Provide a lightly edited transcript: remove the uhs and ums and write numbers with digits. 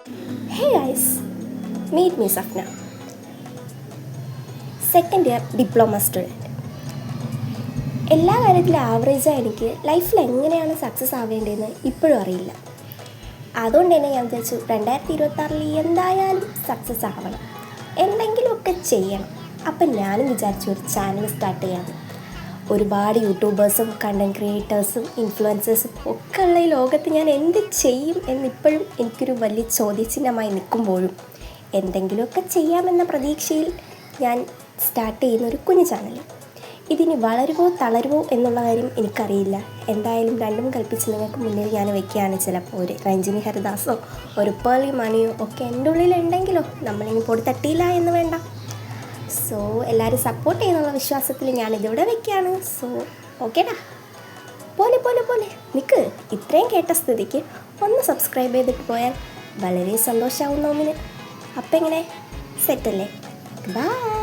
Hey guys, meet me Safna, second year diploma student. എല്ലാ കാര്യത്തിലും ആവറേജാണ് എനിക്ക് ലൈഫിൽ എങ്ങനെയാണ് സക്സസ് ആവേണ്ടതെന്ന് ഇപ്പോഴും അറിയില്ല. അതുകൊണ്ട് തന്നെ ഞാൻ വിചാരിച്ചു 2026 എന്തായാലും സക്സസ് ആവണം, എന്തെങ്കിലുമൊക്കെ ചെയ്യണം. അപ്പം ഞാനും വിചാരിച്ചു ഒരു ചാനൽ സ്റ്റാർട്ട് ചെയ്യാം. ഒരുപാട് യൂട്യൂബേഴ്സും കണ്ടൻറ് ക്രിയേറ്റേഴ്സും ഇൻഫ്ലുവൻസേഴ്സും ഒക്കെ ഉള്ള ഈ ലോകത്ത് ഞാൻ എന്ത് ചെയ്യും എന്നിപ്പോഴും എനിക്കൊരു വലിയ ചോദ്യചിഹ്നമായി നിൽക്കുമ്പോഴും എന്തെങ്കിലുമൊക്കെ ചെയ്യാമെന്ന പ്രതീക്ഷയിൽ ഞാൻ സ്റ്റാർട്ട് ചെയ്യുന്ന ഒരു കുഞ്ഞു ചാനൽ. ഇതിനി വളരുമോ തളരുമോ എന്നുള്ള കാര്യം എനിക്കറിയില്ല. എന്തായാലും രണ്ടും കൽപ്പിച്ച് നിങ്ങൾക്ക് മുന്നിൽ ഞാൻ വയ്ക്കുകയാണ്. ചിലപ്പോൾ ഒരു രഞ്ജിനി ഹരിദാസോ ഒരു പേർലി മണിയോ ഒക്കെ എൻ്റെ ഉള്ളിലുണ്ടെങ്കിലോ നമ്മളിനി പൊടി തട്ടിയില്ല എന്ന് വേണ്ട. സോ എല്ലാവരും സപ്പോർട്ട് ചെയ്യുന്നുള്ള വിശ്വാസത്തിൽ ഞാനിതിവിടെ വയ്ക്കുകയാണ്. സോ ഓക്കേടാ, പോലെ പോലെ പോലെ നിൽക്ക്. ഇത്രയും കേട്ട സ്ഥിതിക്ക് ഒന്ന് സബ്സ്ക്രൈബ് ചെയ്തിട്ട് പോയാൽ വളരെ സന്തോഷമാവുന്ന ഒന്നിന്. അപ്പം എങ്ങനെ, സെറ്റല്ലേ? ബൈ.